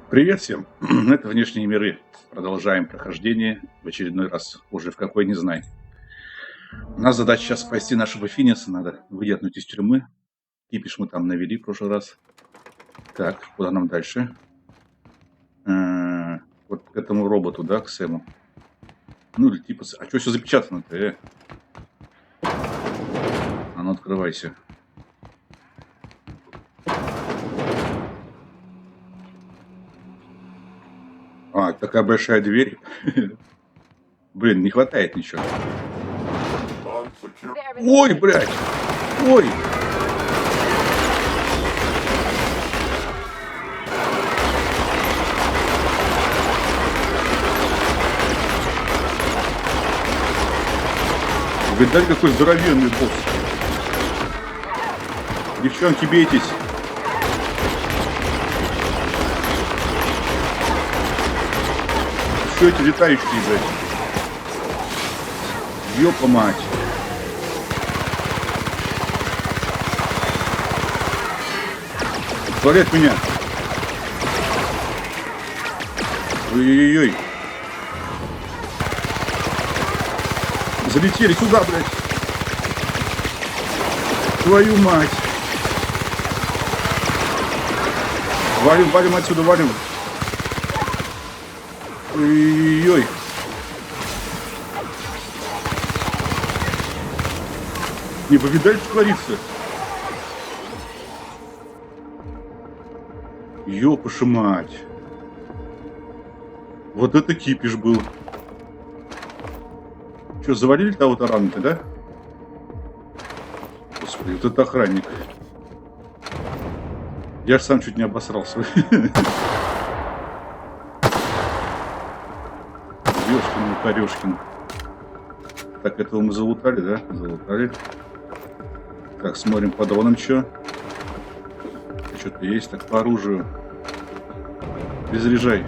Привет всем! Это «Внешние миры». Продолжаем прохождение в очередной раз. Уже в какой, не знаю. У нас задача сейчас спасти нашего Финиса. Надо выдернуть из тюрьмы. Кипиш мы там навели в прошлый раз. Так, куда нам дальше? Вот к этому роботу, да, к Сэму. Ну или типа... А что все запечатано-то, А ну открывайся. А, такая большая дверь. Блин, не хватает ничего. Ой, блядь! Ой! Видать, какой здоровенный босс. Девчонки, бейтесь. Что эти летающие, блядь? Ёпа мать. Творят меня. Ой-ой-ой. Залетели сюда, блядь. Твою мать. Валим, валим отсюда, валим. Ой-ой-ой. Не повидали, что творится? Ёпаша мать. Вот это кипиш был. Что, завалили того-то ранга, да? Господи, вот это охранник. Я ж сам чуть не обосрался. Ёшкин, Карёшкин. Так, этого мы залутали, да? Залутали. Так, смотрим по дронам, что. Что-то есть, так, по оружию. Перезаряжай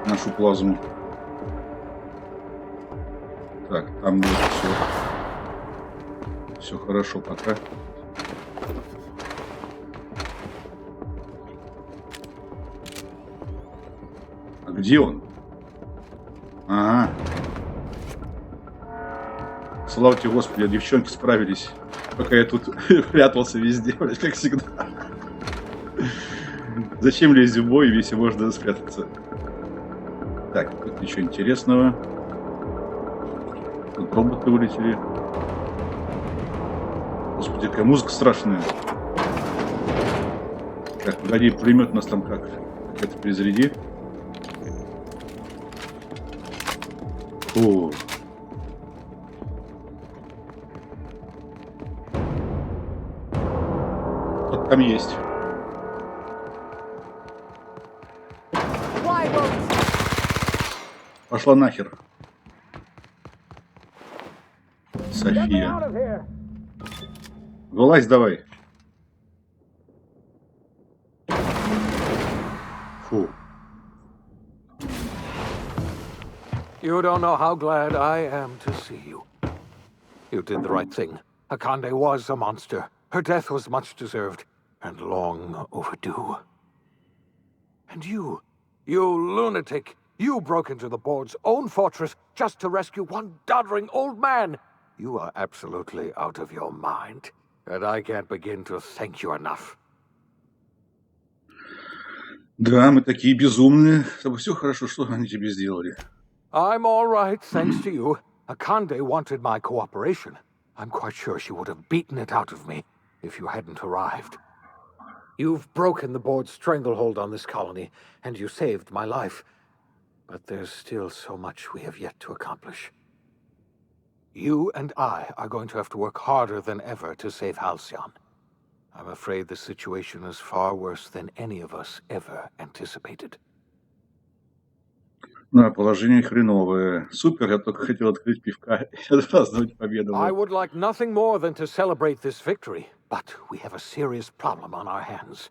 нашу плазму. Так, там будет все. Все хорошо пока. А где он? Ага. Слава тебе, Господи, девчонки справились. Пока я тут прятался везде, блядь, как всегда. Зачем лезть в бой, если можно спрятаться? Так, тут ничего интересного. Тут роботы вылетели. Господи, какая музыка страшная. Так, погоди, пулемет у нас там как? Это перезаряди. О. Кто-то там есть. Пошла нахер. София. Вылазь давай. Фу. You don't know how glad I am to see you. You did the right thing. Akande was a monster. Her death was much deserved and long overdue. And you lunatic, you broke into the board's own fortress just to rescue one doddering old man. You are absolutely out of your mind. And I can't begin to thank you enough. Да, мы такие безумные. Чтобы все хорошо, что они тебе сделали. I'm all right, thanks to you. Akande wanted my cooperation. I'm quite sure she would have beaten it out of me if you hadn't arrived. You've broken the board's stranglehold on this colony, and you saved my life. But there's still so much we have yet to accomplish. You and I are going to have to work harder than ever to save Halcyon. I'm afraid the situation is far worse than any of us ever anticipated. Да, положение хреновое. Супер, я только хотел открыть пивка и отпраздновать победу. I would like nothing more than to celebrate this victory, but we have a serious problem on our hands.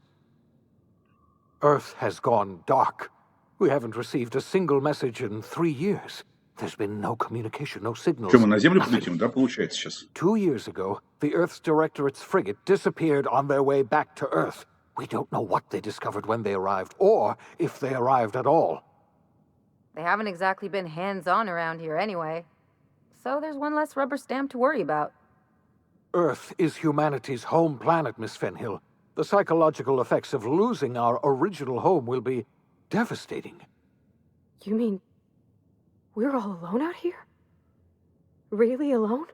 Earth has gone dark. We haven't received a single message in 3 years. There's been no communication, no signals. Что, мы на Землю полетим, да, получается сейчас? 2 years ago, the Earth's Directorate's frigate disappeared on their way back to Earth. We don't know what they discovered when they arrived, or if they arrived at all. They haven't exactly been hands-on around here anyway. So there's one less rubber stamp to worry about. Earth is humanity's home planet, Miss Fenhill. The psychological effects of losing our original home will be devastating. You mean we're all alone out here? Really alone?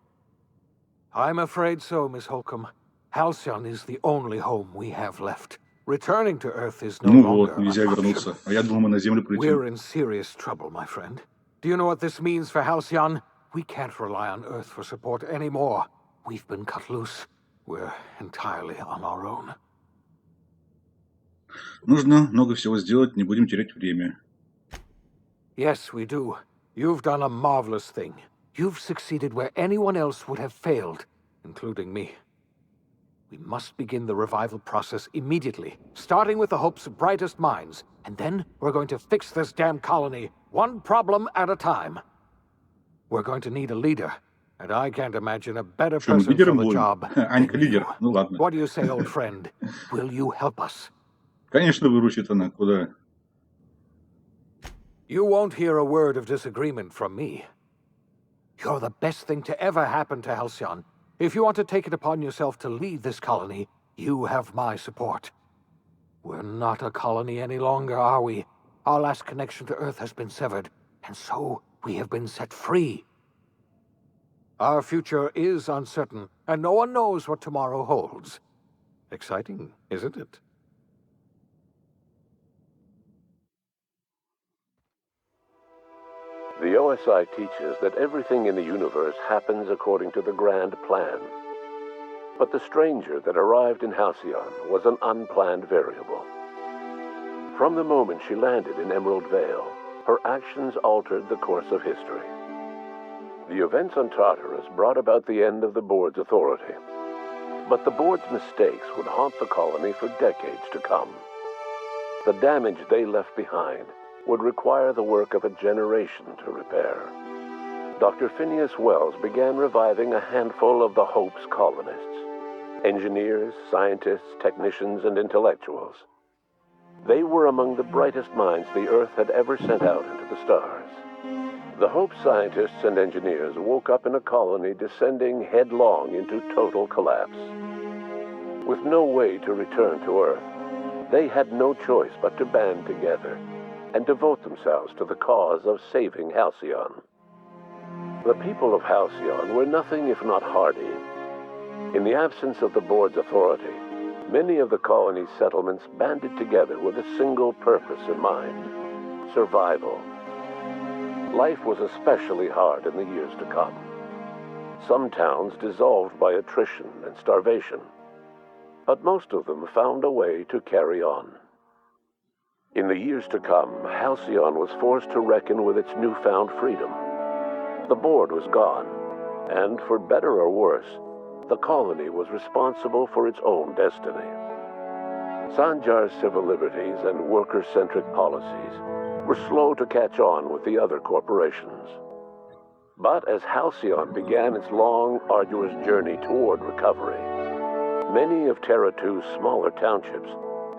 I'm afraid so, Miss Holcomb. Halcyon is the only home we have left. Returning to Earth is no Ну longer вот, нельзя an option. вернуться. А я думал, мы на Землю We're полетим. in serious trouble, my friend. Do you know what this means for Halcyon? We can't rely on Earth for support anymore. We've been cut loose. We're entirely on our own. Нужно много всего сделать, не будем терять время. Yes, we do. You've done a marvelous thing. You've succeeded where anyone else would have failed, including me. We must begin the revival process immediately, starting with the Hope's brightest minds, and then we're going to fix this damn colony, one problem at a time. We're going to need a leader, and I can't imagine a better Что, мы person for лидером the будем? job Анька than лидер. you. Ну ладно. What do you say, old friend? Will you help us? Конечно, выручит она. Куда? You won't hear a word of disagreement from me. You're the best thing to ever happen to Halcyon. If you want to take it upon yourself to lead this colony, you have my support. We're not a colony any longer, are we? Our last connection to Earth has been severed, and so we have been set free. Our future is uncertain, and no one knows what tomorrow holds. Exciting, isn't it? The OSI teaches that everything in the universe happens according to the grand plan. But the stranger that arrived in Halcyon was an unplanned variable. From the moment she landed in Emerald Vale, her actions altered the course of history. The events on Tartarus brought about the end of the board's authority. But the board's mistakes would haunt the colony for decades to come. The damage they left behind would require the work of a generation to repair. Dr. Phineas Wells began reviving a handful of the Hope's colonists: engineers, scientists, technicians, and intellectuals. They were among the brightest minds the Earth had ever sent out into the stars. The Hope scientists and engineers woke up in a colony descending headlong into total collapse. With no way to return to Earth, they had no choice but to band together and devote themselves to the cause of saving Halcyon. The people of Halcyon were nothing if not hardy. In the absence of the board's authority, many of the colony's settlements banded together with a single purpose in mind: survival. Life was especially hard in the years to come. Some towns dissolved by attrition and starvation, but most of them found a way to carry on. In the years to come, Halcyon was forced to reckon with its newfound freedom. The board was gone, and for better or worse, the colony was responsible for its own destiny. Sanjar's civil liberties and worker-centric policies were slow to catch on with the other corporations. But as Halcyon began its long, arduous journey toward recovery, many of Terra 2's smaller townships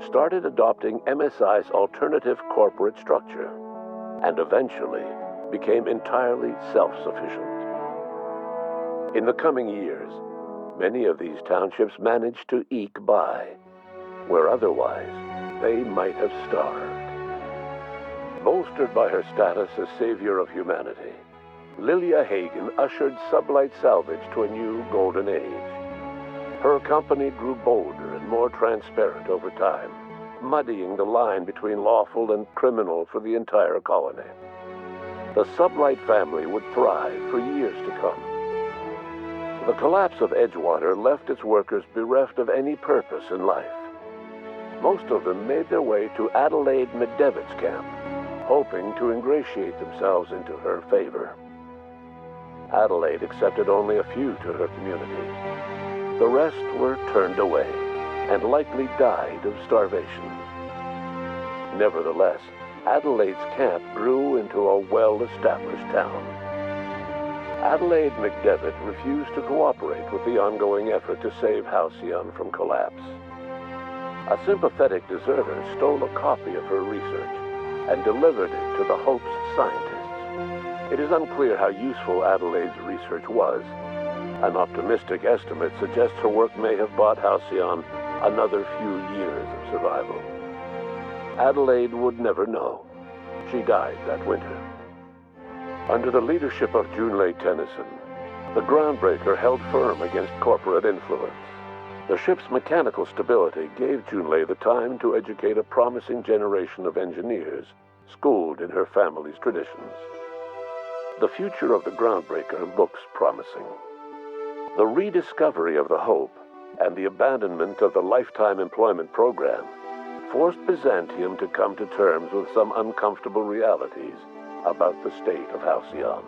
started adopting MSI's alternative corporate structure, and eventually became entirely self-sufficient. In the coming years, many of these townships managed to eke by, where otherwise they might have starved. Bolstered by her status as savior of humanity, Lilia Hagen ushered sublight salvage to a new golden age. Her company grew bolder and more transparent over time, muddying the line between lawful and criminal for the entire colony. The Sublight family would thrive for years to come. The collapse of Edgewater left its workers bereft of any purpose in life. Most of them made their way to Adelaide McDevitt's camp, hoping to ingratiate themselves into her favor. Adelaide accepted only a few to her community. The rest were turned away and likely died of starvation. Nevertheless, Adelaide's camp grew into a well-established town. Adelaide McDevitt refused to cooperate with the ongoing effort to save Halcyon from collapse. a sympathetic deserter stole a copy of her research and delivered it to the Hope's scientists. It is unclear how useful Adelaide's research was. An optimistic estimate suggests her work may have bought Halcyon another few years of survival. Adelaide would never know. She died that winter. Under the leadership of Junlei Tennyson, the groundbreaker held firm against corporate influence. The ship's mechanical stability gave Junlei the time to educate a promising generation of engineers, schooled in her family's traditions. The future of the groundbreaker looks promising. The rediscovery of the Hope and the abandonment of the lifetime employment program forced Byzantium to come to terms with some uncomfortable realities about the state of Halcyon.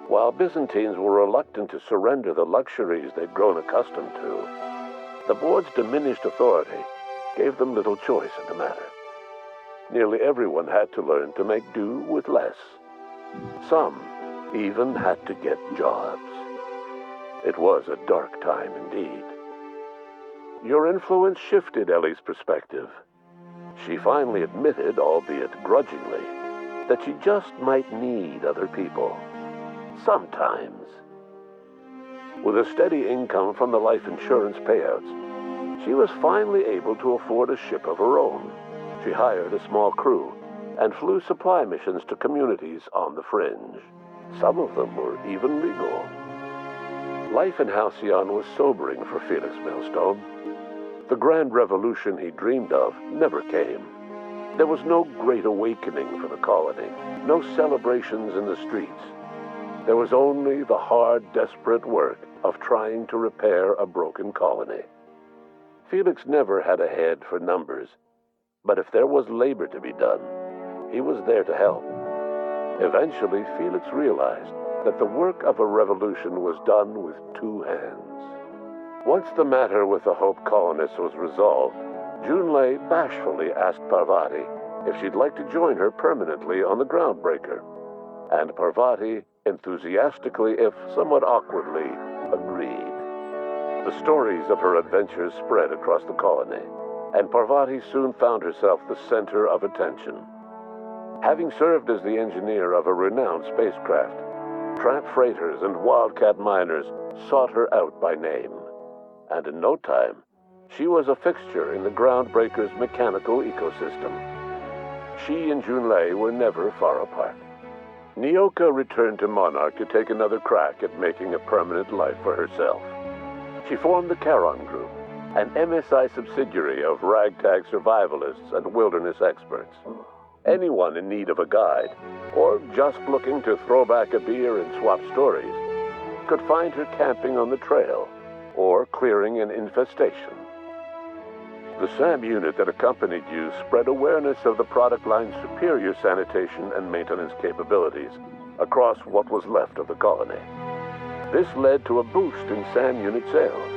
While Byzantines were reluctant to surrender the luxuries they'd grown accustomed to, the board's diminished authority gave them little choice in the matter. Nearly everyone had to learn to make do with less. Some even had to get jobs. It was a dark time indeed. Your influence shifted Ellie's perspective. She finally admitted, albeit grudgingly, that she just might need other people. Sometimes. With a steady income from the life insurance payouts, she was finally able to afford a ship of her own. She hired a small crew and flew supply missions to communities on the fringe. Some of them were even legal. Life in Halcyon was sobering for Felix Millstone. The grand revolution he dreamed of never came. There was no great awakening for the colony, no celebrations in the streets. There was only the hard, desperate work of trying to repair a broken colony. Felix never had a head for numbers, but if there was labor to be done, he was there to help. Eventually, Felix realized that the work of a revolution was done with two hands. Once the matter with the Hope colonists was resolved, Junlei bashfully asked Parvati if she'd like to join her permanently on the groundbreaker, and Parvati enthusiastically, if somewhat awkwardly, agreed. The stories of her adventures spread across the colony, and Parvati soon found herself the center of attention. Having served as the engineer of a renowned spacecraft, tramp freighters and wildcat miners sought her out by name, and in no time, she was a fixture in the groundbreaker's mechanical ecosystem. She and Junlei were never far apart. Nyoka returned to Monarch to take another crack at making a permanent life for herself. She formed the Charon Group, an MSI subsidiary of ragtag survivalists and wilderness experts. Anyone in need of a guide, or just looking to throw back a beer and swap stories, could find her camping on the trail, or clearing an infestation. The SAM unit that accompanied you spread awareness of the product line's superior sanitation and maintenance capabilities across what was left of the colony. This led to a boost in SAM unit sales.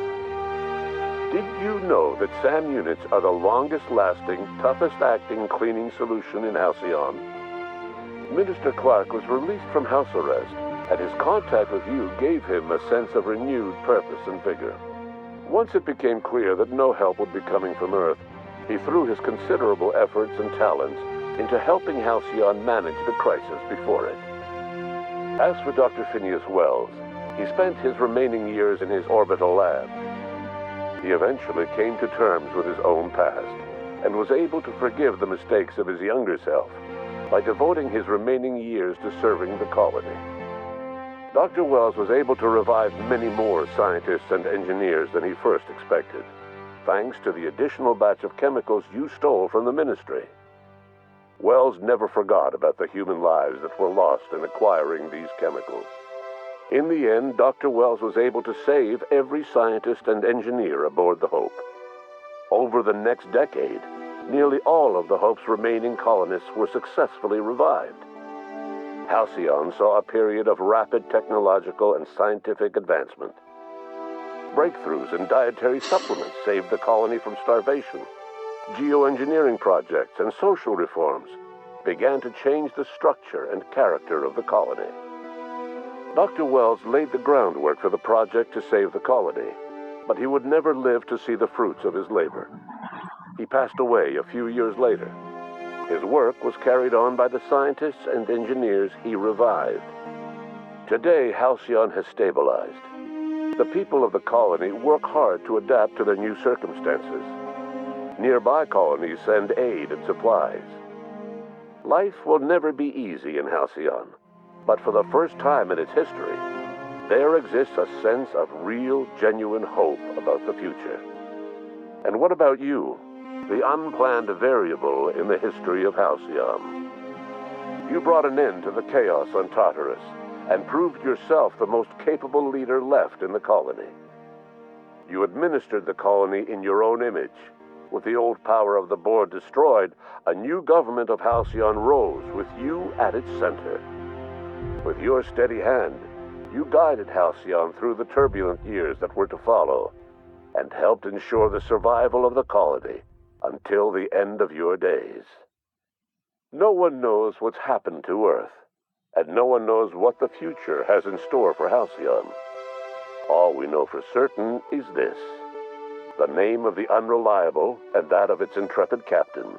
Did you know that SAM units are the longest-lasting, toughest-acting cleaning solution in Halcyon? Minister Clark was released from house arrest, and his contact with you gave him a sense of renewed purpose and vigor. Once it became clear that no help would be coming from Earth, he threw his considerable efforts and talents into helping Halcyon manage the crisis before it. As for Dr. Phineas Wells, he spent his remaining years in his orbital lab. He eventually came to terms with his own past and was able to forgive the mistakes of his younger self by devoting his remaining years to serving the colony. Dr. Wells was able to revive many more scientists and engineers than he first expected, thanks to the additional batch of chemicals you stole from the ministry. Wells never forgot about the human lives that were lost in acquiring these chemicals. In the end, Dr. Wells was able to save every scientist and engineer aboard the Hope. Over the next decade, nearly all of the Hope's remaining colonists were successfully revived. Halcyon saw a period of rapid technological and scientific advancement. Breakthroughs in dietary supplements saved the colony from starvation. Geoengineering projects and social reforms began to change the structure and character of the colony. Dr. Wells laid the groundwork for the project to save the colony, but he would never live to see the fruits of his labor. he passed away a few years later. His work was carried on by the scientists and engineers he revived. Today, Halcyon has stabilized. The people of the colony work hard to adapt to their new circumstances. Nearby colonies send aid and supplies. Life will never be easy in Halcyon, but for the first time in its history, there exists a sense of real, genuine hope about the future. And what about you, the unplanned variable in the history of Halcyon? You brought an end to the chaos on Tartarus and proved yourself the most capable leader left in the colony. You administered the colony in your own image. With the old power of the board destroyed, a new government of Halcyon rose with you at its center. With your steady hand, you guided Halcyon through the turbulent years that were to follow, and helped ensure the survival of the colony until the end of your days. No one knows what's happened to Earth, and no one knows what the future has in store for Halcyon. All we know for certain is this: the name of the Unreliable and that of its intrepid captain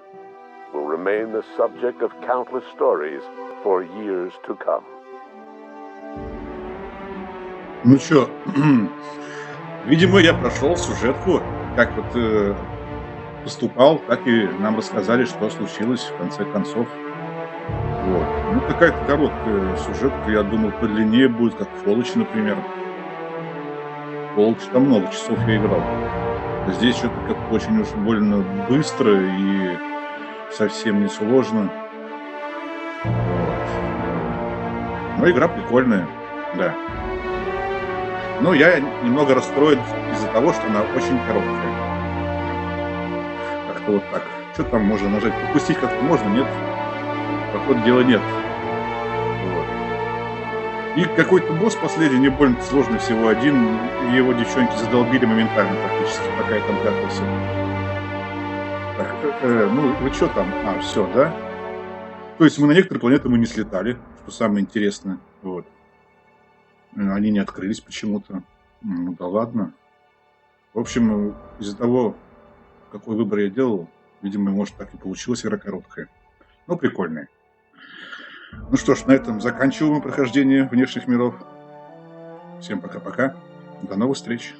will remain the subject of countless stories for years to come. Ну чё, видимо, я прошел сюжетку, как вот поступал, так и нам рассказали, что случилось в конце концов. Вот. Ну, какая-то короткая сюжетка, я думал, подлиннее будет, как Фолыч, например. Фолыч, там много часов я играл. Здесь что-то как-то очень уж больно быстро и совсем не сложно. Вот. Но игра прикольная, да. Но я немного расстроен из-за того, что она очень короткая. Как-то вот так. Что там можно нажать? Пропустить как-то можно? Нет? По ходу дела нет. Вот. И какой-то босс последний, не больно сложный, всего один. И его девчонки задолбили моментально практически, пока я там прятался. Так, ну вы что там? А, все, да? То есть мы на некоторые планеты не слетали, что самое интересное. Вот. Они не открылись почему-то. Ну да ладно. В общем, из-за того, какой выбор я делал, видимо, может, так и получилась игра короткая. Но прикольная. Ну что ж, на этом заканчиваем прохождение внешних миров. Всем пока-пока. До новых встреч.